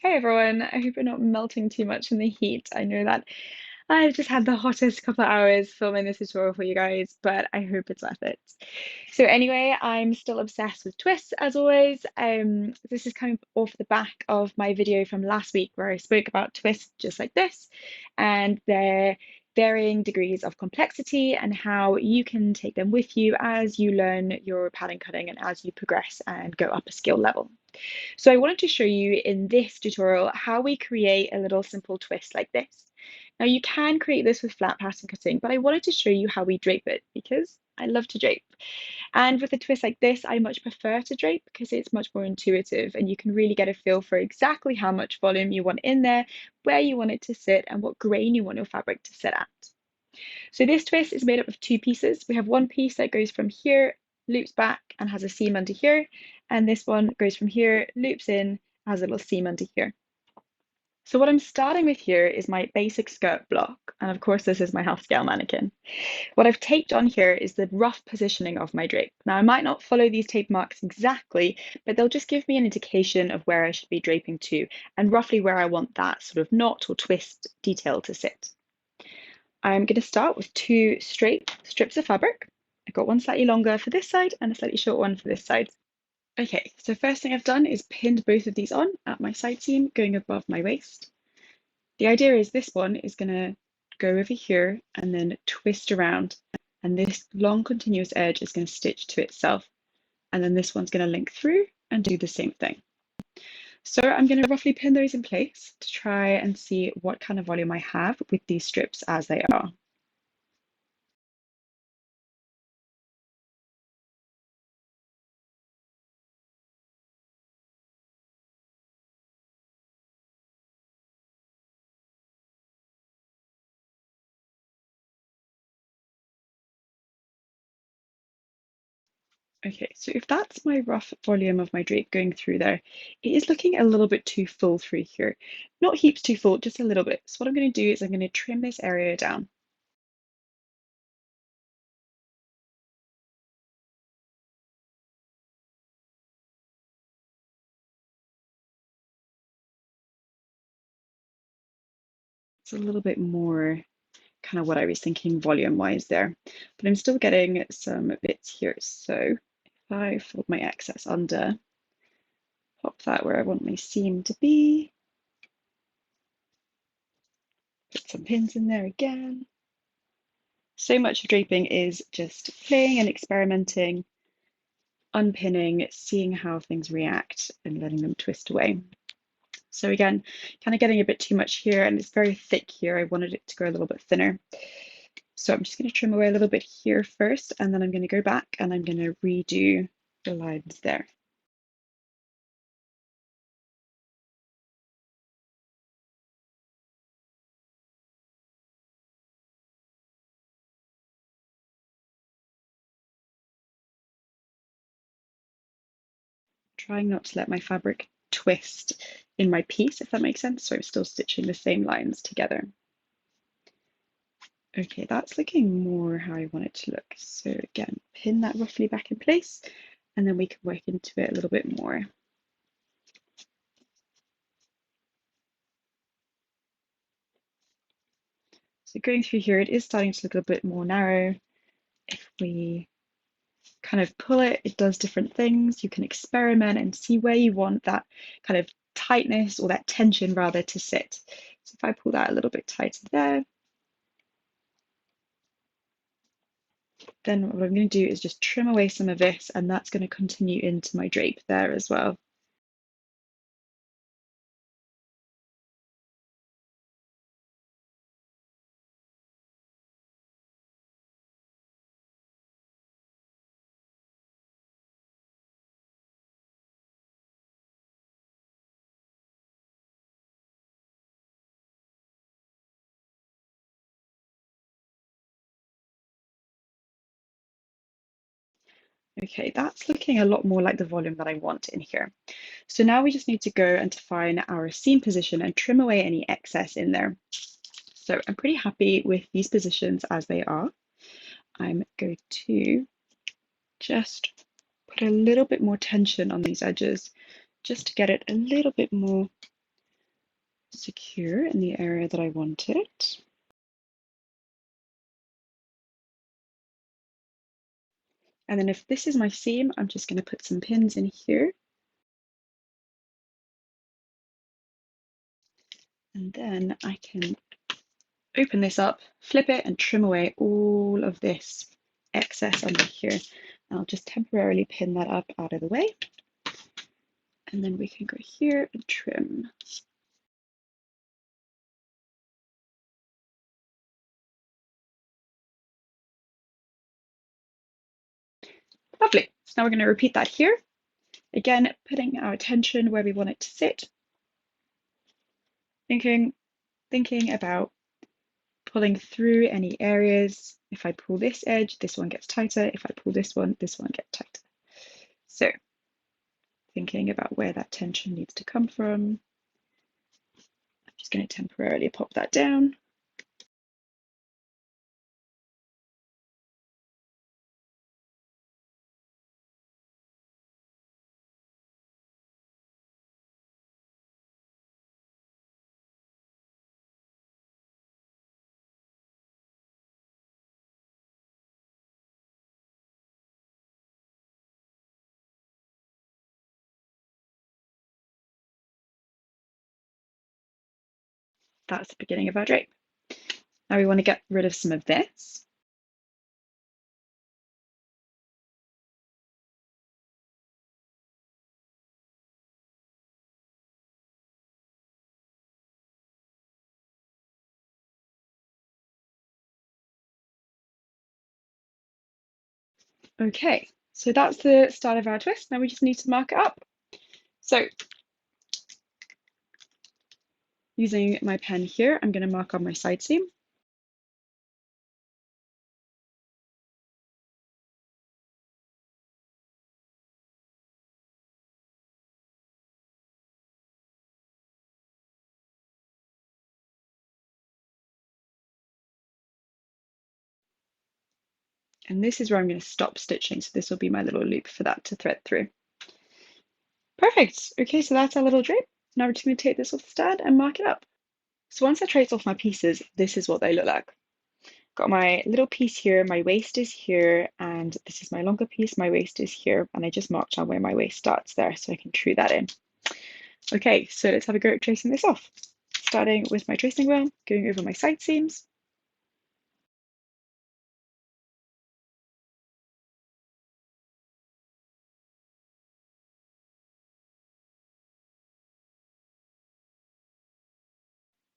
Hi everyone, I hope you're not melting too much in the heat. I know that I've just had the hottest couple of hours filming this tutorial for you guys, but I hope it's worth it. So anyway, I'm still obsessed with twists as always. This is coming off the back of my video from last week where I spoke about twists just like this and their varying degrees of complexity and how you can take them with you as you learn your pattern cutting and as you progress and go up a skill level. So I wanted to show you in this tutorial how we create a little simple twist like this. Now you can create this with flat pattern cutting, but I wanted to show you how we drape it because I love to drape. And with a twist like this, I much prefer to drape because it's much more intuitive and you can really get a feel for exactly how much volume you want in there, where you want it to sit, and what grain you want your fabric to sit at. So this twist is made up of two pieces. We have one piece that goes from here, loops back and has a seam under here. And this one goes from here, loops in, has a little seam under here. So what I'm starting with here is my basic skirt block. And of course, this is my half scale mannequin. What I've taped on here is the rough positioning of my drape. Now I might not follow these tape marks exactly, but they'll just give me an indication of where I should be draping to and roughly where I want that sort of knot or twist detail to sit. I'm going to start with two straight strips of fabric. I've got one slightly longer for this side and a slightly short one for this side. Okay, so first thing I've done is pinned both of these on at my side seam going above my waist. The idea is this one is going to go over here and then twist around, and this long continuous edge is going to stitch to itself, and then this one's going to link through and do the same thing. So I'm going to roughly pin those in place to try and see what kind of volume I have with these strips as they are. Okay, so if that's my rough volume of my drape going through there, it is looking a little bit too full through here. Not heaps too full, just a little bit. So what I'm going to do is I'm going to trim this area down. It's a little bit more kind of what I was thinking volume-wise there, but I'm still getting some bits here. So if I fold my excess under, pop that where I want my seam to be, put some pins in there again. So much of draping is just playing and experimenting, unpinning, seeing how things react and letting them twist away. So again, kind of getting a bit too much here and it's very thick here. I wanted it to go a little bit thinner. So I'm just going to trim away a little bit here first, and then I'm going to go back and I'm going to redo the lines there. Trying not to let my fabric twist in my piece, if that makes sense. So I'm still stitching the same lines together. Okay, that's looking more how I want it to look. So again, pin that roughly back in place, and then we can work into it a little bit more. So going through here, it is starting to look a bit more narrow. If we kind of pull it, it does different things. You can experiment and see where you want that kind of tightness or that tension rather to sit. So if I pull that a little bit tighter there, then what I'm going to do is just trim away some of this, and that's going to continue into my drape there as well. Okay, that's looking a lot more like the volume that I want in here. So now we just need to go and define our seam position and trim away any excess in there. So I'm pretty happy with these positions as they are. I'm going to just put a little bit more tension on these edges just to get it a little bit more secure in the area that I want it. And then if this is my seam, I'm just going to put some pins in here. And then I can open this up, flip it, and trim away all of this excess under here. I'll just temporarily pin that up out of the way. And then we can go here and trim. Lovely. So now we're going to repeat that here. Again, putting our attention where we want it to sit. Thinking about pulling through any areas. If I pull this edge, this one gets tighter. If I pull this one gets tighter. So thinking about where that tension needs to come from. I'm just going to temporarily pop that down. That's the beginning of our drape. Now we want to get rid of some of this. Okay, so that's the start of our twist. Now we just need to mark it up. So using my pen here, I'm going to mark on my side seam. And this is where I'm going to stop stitching. So this will be my little loop for that to thread through. Perfect. Okay, so that's our little drape. Now we're just going to take this off the stand and mark it up. So once I trace off my pieces, this is what they look like. Got my little piece here, my waist is here, and this is my longer piece, my waist is here, and I just marked on where my waist starts there so I can true that in. Okay, so let's have a go at tracing this off. Starting with my tracing wheel, going over my side seams.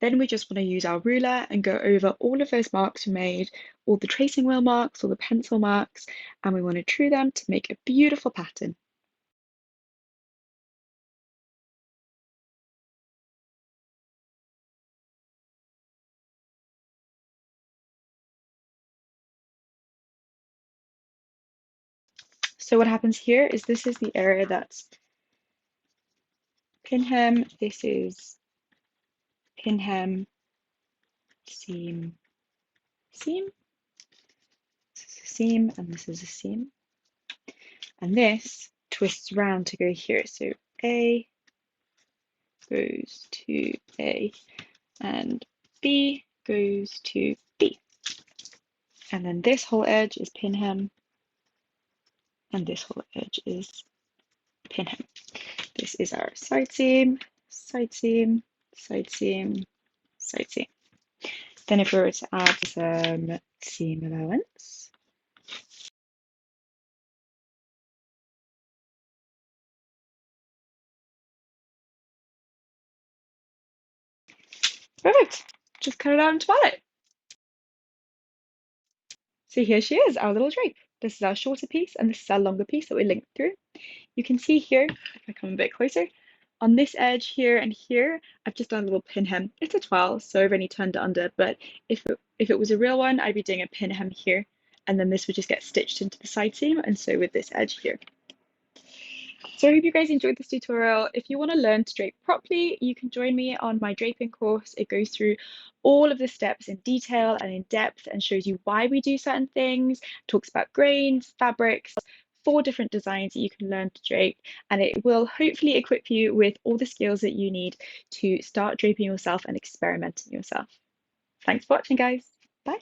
Then we just want to use our ruler and go over all of those marks we made, all the tracing wheel marks, all the pencil marks, and we want to true them to make a beautiful pattern. So what happens here is this is the area that's pin hem, this is pin hem, seam, seam, this is a seam, and this is a seam. And this twists round to go here. So A goes to A, and B goes to B. And then this whole edge is pin hem, and this whole edge is pin hem. This is our side seam, side seam, side seam, side seam. Then if we were to add some seam allowance, perfect. Just cut it out into palette. So here she is, our little drape. This is our shorter piece, and this is our longer piece that we linked through. You can see here, if I come a bit closer, on this edge here and here, I've just done a little pin hem. It's a twirl, so I've only turned it under, but if it was a real one, I'd be doing a pin hem here, and then this would just get stitched into the side seam, and so with this edge here. So I hope you guys enjoyed this tutorial. If you want to learn to drape properly, you can join me on my draping course. It goes through all of the steps in detail and in depth and shows you why we do certain things, talks about grains, fabrics, 4 different designs that you can learn to drape, and it will hopefully equip you with all the skills that you need to start draping yourself and experimenting yourself. Thanks for watching, guys. Bye.